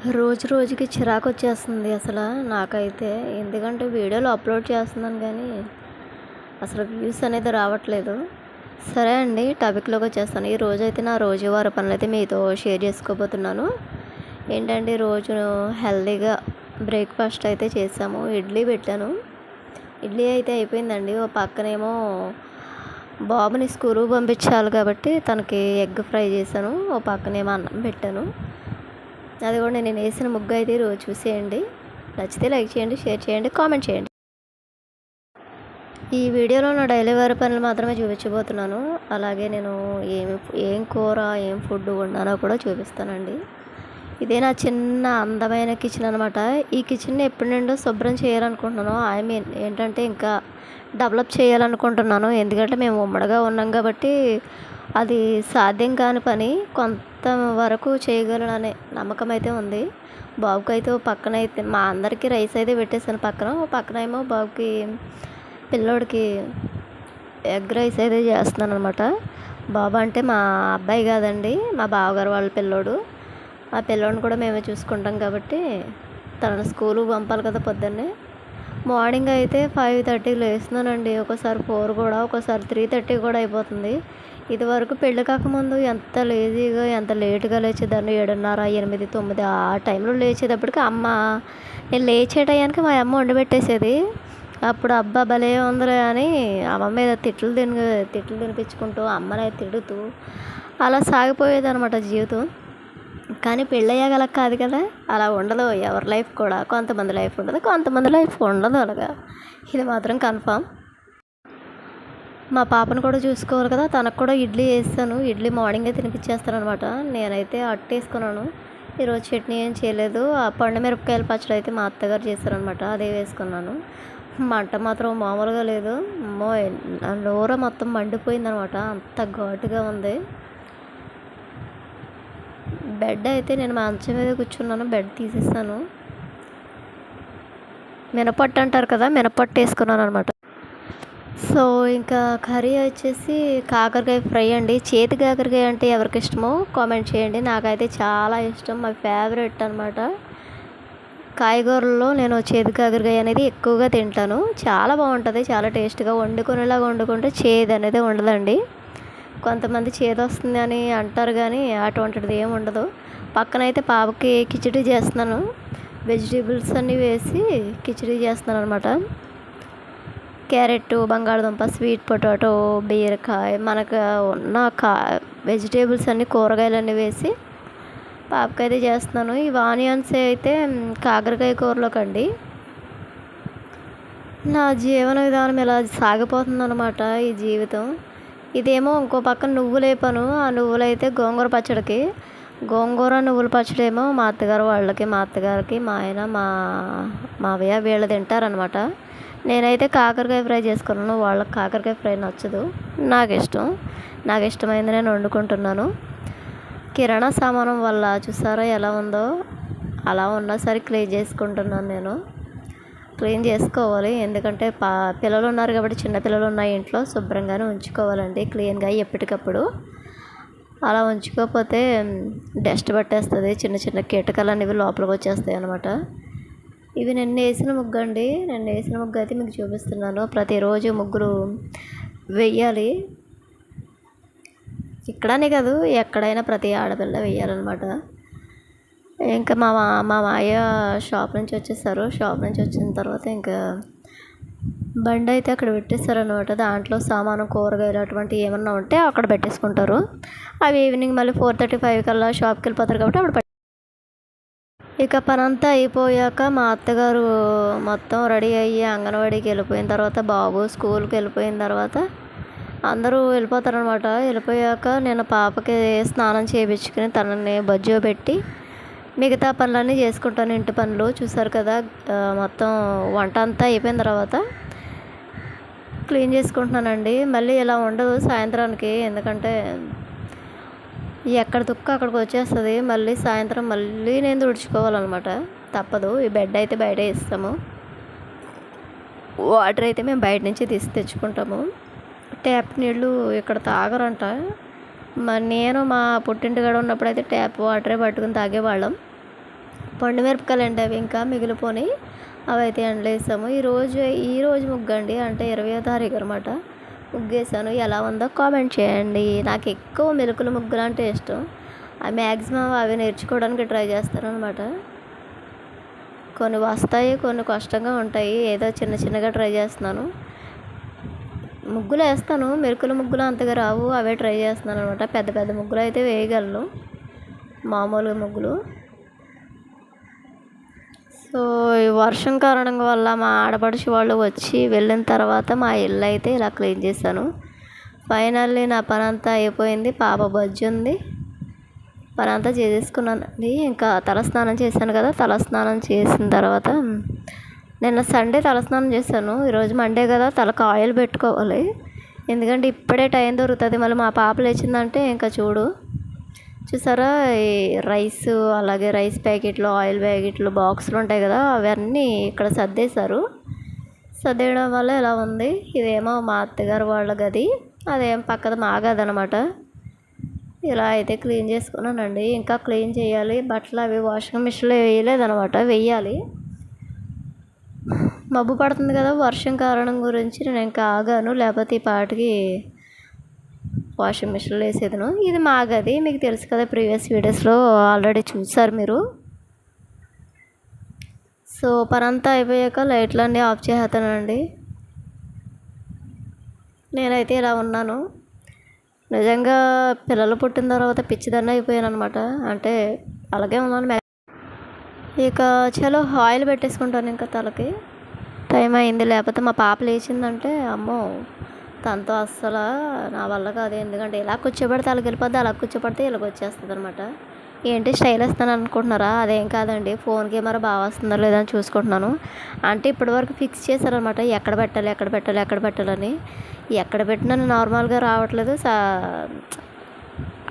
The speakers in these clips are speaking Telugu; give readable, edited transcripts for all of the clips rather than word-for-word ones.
రోజు రోజుకి చిరాకొచ్చేస్తుంది అసలు నాకైతే. ఎందుకంటే వీడియోలు అప్లోడ్ చేస్తున్నాను కానీ అసలు వ్యూస్ అనేది రావట్లేదు. సరే అండి, టాపిక్లోకి వచ్చేస్తాను. ఈ రోజైతే నా రోజువారీ పనులైతే మీతో షేర్ చేసుకోబోతున్నాను. ఏంటంటే రోజు హెల్తీగా బ్రేక్ఫాస్ట్ అయితే చేసాము. ఇడ్లీ పెట్టాను. ఇడ్లీ అయితే అయిపోయిందండి. ఓ పక్కనేమో బాబుని స్కూల్కి పంపించాలి కాబట్టి తనకి ఎగ్ ఫ్రై చేశాను. ఓ పక్కనేమో అన్నం పెట్టాను. అది కూడా నేను వేసిన ముగ్గు అయితే రోజు చూసేయండి. నచ్చితే లైక్ చేయండి, షేర్ చేయండి, కామెంట్ చేయండి. ఈ వీడియోలో నా డైలీ వేర్ పనులు మాత్రమే చూపించబోతున్నాను. అలాగే నేను ఏం కూర ఏం ఫుడ్ వండానో కూడా చూపిస్తానండి. ఇదే నా చిన్న అందమైన కిచెన్ అనమాట. ఈ కిచెన్ని ఎప్పటి నుండో శుభ్రం చేయాలనుకుంటున్నాను. ఐ మీన్ ఏంటంటే ఇంకా డెవలప్ చేయాలనుకుంటున్నాను. ఎందుకంటే మేము ఉమ్మడిగా ఉన్నాం కాబట్టి అది సాధ్యం కాని పని. కొంత వరకు చేయగలననే నమ్మకం అయితే ఉంది. బాబుకైతే ఓ పక్కన అయితే మా అందరికీ రైస్ అయితే పెట్టేసాను పక్కన. ఓ పక్కన ఏమో బాబుకి పిల్లోడికి ఎగ్ రైస్ అయితే చేస్తున్నాను అనమాట. బాబు అంటే మా అబ్బాయి కాదండి, మా బావగారు వాళ్ళ పిల్లోడు. ఆ పిల్లోడిని కూడా మేమే చూసుకుంటాం కాబట్టి తనను స్కూలుకి పంపాలి కదా పొద్దున్నే. మార్నింగ్ అయితే 5:30 లేస్తున్నానండి. ఒకసారి 4 కూడా, ఒకసారి 3:30 కూడా అయిపోతుంది. ఇదివరకు పెళ్ళి కాకముందు ఎంత లేజీగా ఎంత లేటుగా లేచేదాన్ని. 7:30, 8, 9 ఆ టైంలో లేచేటప్పటికి నేను లేచే టయానికి మా అమ్మ వండి పెట్టేసేది. అప్పుడు అబ్బా భలే ఉందిలే అని అమ్మ మీద తిట్లు తినిపించుకుంటూ అమ్మనే తిడుతూ అలా సాగిపోయేది అనమాట జీవితం. కానీ పెళ్ళయ్యాక అలా కాదు కదా, అలా ఉండదు. ఎవరి లైఫ్ కూడా కొంతమంది లైఫ్ ఉండదు, కొంతమంది లైఫ్ ఉండదు అలాగా. ఇది మాత్రం కన్ఫామ్. మా పాపను కూడా చూసుకోవాలి కదా, తనకు కూడా ఇడ్లీ వేస్తాను. ఇడ్లీ మార్నింగే తినిపించేస్తాను అనమాట. నేనైతే అట్టు వేసుకున్నాను. ఈరోజు చట్నీ ఏం చేయలేదు. ఆ పండు మిరపకాయల పచ్చడి అయితే మా అత్తగారు చేస్తారనమాట, అదే వేసుకున్నాను. మంట మాత్రం మామూలుగా లేదు. అమ్మో, నోర మొత్తం మండిపోయిందనమాట, అంత ఘాటుగా ఉంది. బెడ్ అయితే నేను మంచం మీద కూర్చున్నాను, బెడ్ తీసేసాను. మినపట్టు అంటారు కదా, మినపట్టు వేసుకున్నాను అనమాట. సో ఇంకా కర్రీ వచ్చేసి కాకరకాయ ఫ్రై అండి. చేతి కాకరకాయ అంటే ఎవరికి ఇష్టమో కామెంట్ చేయండి. నాకైతే చాలా ఇష్టం, మై ఫేవరెట్ అనమాట. కాయగూరల్లో నేను చేతి కాకరకాయ అనేది ఎక్కువగా తింటాను. చాలా బాగుంటుంది, చాలా టేస్ట్గా. వండుకునేలాగా వండుకుంటే చేదు అనేది ఉండదండి. కొంతమంది చేదు వస్తుంది అని అంటారు కానీ అటువంటిది ఏమి ఉండదు. పక్కనైతే పాపకి కిచిడి చేస్తున్నాను. వెజిటేబుల్స్ అన్నీ వేసి కిచిడి చేస్తున్నాను అనమాట. క్యారెట్, బంగాళదుంప, స్వీట్ పొటాటో, బీరకాయ, మనకు ఉన్న వెజిటేబుల్స్ అన్నీ కూరగాయలన్నీ వేసి పాపకైతే చేస్తున్నాను. ఈ ఆనియన్స్ అయితే కాకరకాయ కూరలోకండి. నా జీవన విధానం ఇలా సాగిపోతుందన్నమాట ఈ జీవితం. ఇదేమో ఇంకో పక్కన నువ్వులు వేపాను. ఆ నువ్వులు అయితే గోంగూర పచ్చడికి. గోంగూర నువ్వుల పచ్చడి ఏమో మా అత్తగారు వాళ్ళకి, మా అత్తగారికి, మా ఆయన, మావయ్య వీళ్ళు తింటారనమాట. నేనైతే కాకరకాయ ఫ్రై చేసుకున్నాను. వాళ్ళకి కాకరకాయ ఫ్రై నచ్చదు, నాకు ఇష్టమైంది నేను వండుకుంటున్నాను. కిరాణా సామానం వల్ల చూసారా ఎలా ఉందో, అలా ఉన్నా సరే క్లీన్ చేసుకుంటున్నాను. నేను క్లీన్ చేసుకోవాలి, ఎందుకంటే పిల్లలు ఉన్నారు కాబట్టి, చిన్న పిల్లలు ఉన్నాయి ఇంట్లో, శుభ్రంగానే ఉంచుకోవాలండి క్లీన్గా ఎప్పటికప్పుడు. అలా ఉంచుకోకపోతే డస్ట్ పట్టేస్తుంది, చిన్న చిన్న కీటకాలు అనేవి లోపలికి వచ్చేస్తాయి అన్నమాట. ఇవి నిన్న వేసిన ముగ్గు అండి. నిన్న వేసిన ముగ్గు అయితే మీకు చూపిస్తున్నాను. ప్రతిరోజు ముగ్గులు వెయ్యాలి. ఇక్కడనే కాదు, ఎక్కడైనా ప్రతి ఆడపిల్ల వెయ్యాలన్నమాట. ఇంకా మా మాయ షాప్ నుంచి వచ్చేసారు. షాప్ నుంచి వచ్చిన తర్వాత ఇంకా బండి అయితే అక్కడ పెట్టేస్తారనమాట. దాంట్లో సామాను, కూరగాయలు అటువంటి ఏమన్నా ఉంటే అక్కడ పెట్టేసుకుంటారు. అవి ఈవినింగ్ మళ్ళీ 4:35 కల్లా షాప్కి వెళ్ళిపోతారు కాబట్టి అప్పుడు ఇక పనంతా అయిపోయాక మా అత్తగారు మొత్తం రెడీ అయ్యి అంగన్వాడీకి వెళ్ళిపోయిన తర్వాత, బాబు స్కూల్కి వెళ్ళిపోయిన తర్వాత అందరూ వెళ్ళిపోతారనమాట. వెళ్ళిపోయాక నేను పాపకి స్నానం చేయించుకుని తనని బజ్జో పెట్టి మిగతా పనులన్నీ చేసుకుంటాను, ఇంటి పనులు. చూసారు కదా, మొత్తం వంట అంతా అయిపోయిన తర్వాత క్లీన్ చేసుకుంటున్నానండి. మళ్ళీ ఇలా ఉండదు సాయంత్రానికి, ఎందుకంటే ఎక్కడ దుక్క అక్కడికి వచ్చేస్తుంది. మళ్ళీ సాయంత్రం మళ్ళీ నేను తుడుచుకోవాలన్నమాట, తప్పదు. ఈ బెడ్ అయితే బయట ఇస్తాము, వాటర్ అయితే మేము బయట నుంచి తెచ్చుకుంటాము. ట్యాప్ నీళ్ళు ఇక్కడ తాగరంట. నేను మా పుట్టింటికాడ ఉన్నప్పుడైతే ట్యాప్ వాటరే పట్టుకుని తాగేవాళ్ళం. పండు మిరపకాయలు అండి అవి ఇంకా మిగిలిపోయి అవి అయితే ఎండలో వేసాము. ఈరోజు ముగ్గు అండి, అంటే 20వ తారీఖు అనమాట. ముగ్గేసాను. ఎలా ఉందో కామెంట్ చేయండి. నాకు ఎక్కువ మెలుకుల ముగ్గులు అంటే ఇష్టం. మ్యాక్సిమం అవి నేర్చుకోవడానికి ట్రై చేస్తాను అనమాట. కొన్ని వస్తాయి, కొన్ని కష్టంగా ఉంటాయి. ఏదో చిన్న చిన్నగా ట్రై చేస్తున్నాను. ముగ్గులు వేస్తాను, మెరుకుల ముగ్గులు అంతగా రావు, అవే ట్రై చేస్తున్నాను అనమాట. పెద్ద పెద్ద ముగ్గులు అయితే వేయగలను, మామూలుగా ముగ్గులు. సో ఈ వర్షం కారణం వల్ల మా ఆడపడుచు వాళ్ళు వచ్చి వెళ్ళిన తర్వాత మా ఇల్లు అయితే ఇలా క్లీన్ చేశాను. ఫైనల్లీ నా పని అంతా అయిపోయింది. పాప బజ్జి ఉంది, పని అంతా చేసేసుకున్నానండి. ఇంకా తలస్నానం చేశాను కదా, తలస్నానం చేసిన తర్వాత నిన్న సండే తలస్నానం చేశాను. ఈరోజు మండే కదా, తలకు ఆయిల్ పెట్టుకోవాలి. ఎందుకంటే ఇప్పుడే టైం దొరుకుతుంది. మళ్ళీ మా పాప లేచిందంటే ఇంకా చూసారా, ఈ రైస్, అలాగే రైస్ ప్యాకెట్లు, ఆయిల్ ప్యాకెట్లు, బాక్సులు ఉంటాయి కదా, అవన్నీ ఇక్కడ సర్దేశారు. సర్దేయడం వల్ల ఇలా ఉంది. ఇదేమో మా అత్తగారు వాళ్ళ గది, అదేం పక్కన మా గది అనమాట. ఇలా అయితే క్లీన్ చేసుకున్నానండి. ఇంకా క్లీన్ చేయాలి. బట్టలు అవి వాషింగ్ మిషన్లో వేయలేదనమాట, వెయ్యాలి. మబ్బు పడుతుంది కదా, వర్షం కారణం గురించి నేను ఇంకా ఆగాను, లేకపోతే ఈ పాటికి వాషింగ్ మిషన్లో వేసేదను. ఇది మా గది, మీకు తెలుసు కదా, ప్రీవియస్ వీడియోస్లో ఆల్రెడీ చూసారు మీరు. సో పని అంతా అయిపోయాక లైట్లన్నీ ఆఫ్ చేస్తానండి. నేనైతే ఇలా ఉన్నాను. నిజంగా పిల్లలు పుట్టిన తర్వాత పిచ్చిదాన్ని అయిపోయాను అనమాట. అంటే అలాగే ఉన్నాను. ఇక చలో ఆయిల్ పెట్టేసుకుంటాను ఇంకా తలకి. టైం అయింది, లేకపోతే మా పాప లేచిందంటే అమ్మో తనతో అస్సలు నా వల్ల కాదు. ఎందుకంటే ఇలా కూర్చోబెడితే అలాగ వెళ్ళిపోద్ది, అలా కూర్చోబడితే ఇలాగ వచ్చేస్తుంది అనమాట. ఏంటి స్టైల్ వేస్తాను అనుకుంటున్నారా? అదేం కాదండి, ఫోన్ కెమెరా బాగా వస్తుందో లేదో అని చూసుకుంటున్నాను. అంటే ఇప్పటివరకు ఫిక్స్ చేశారనమాట, ఎక్కడ పెట్టాలని. ఎక్కడ పెట్టినా నార్మల్గా రావట్లేదు,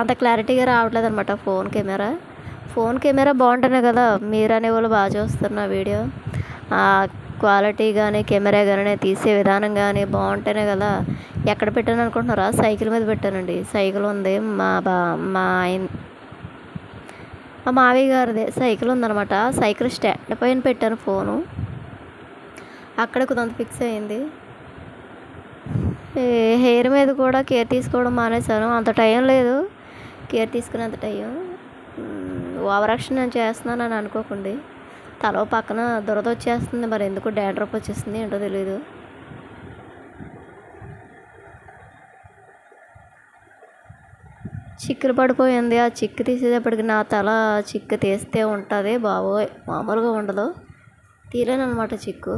అంత క్లారిటీగా రావట్లేదు అనమాట ఫోన్ కెమెరా బాగుంటేనే కదా మీరు అనేవాళ్ళు బాగా చూస్తారు నా వీడియో. క్వాలిటీ కానీ, కెమెరా కానీ, నేను తీసే విధానం కానీ బాగుంటేనే కదా. ఎక్కడ పెట్టాను అనుకుంటున్నారా? సైకిల్ మీద పెట్టానండి. సైకిల్ ఉంది, మా మావయ్య గారిదే సైకిల్ ఉందనమాట. సైకిల్ స్టాండ్ పైన పెట్టాను ఫోను, అక్కడ కొంత ఫిక్స్ అయింది. హెయిర్ మీద కూడా కేర్ తీసుకోవడం మానేశాను, అంత టైం లేదు కేర్ తీసుకునేంత టైం. ఓవర్ యాక్షన్ నేను చేస్తున్నానని అనుకోకండి. తల పక్కన దురద వచ్చేస్తుంది, మరి ఎందుకు డాండ్రఫ్ వచ్చేస్తుంది ఏంటో తెలీదు. చిక్కులు పడిపోయింది. ఆ చిక్కు తీసేటప్పటికి నా తల చిక్కు తీస్తే ఉంటుంది బాబోయ్, మామూలుగా ఉండదు. తీరేనమాట చిక్కు.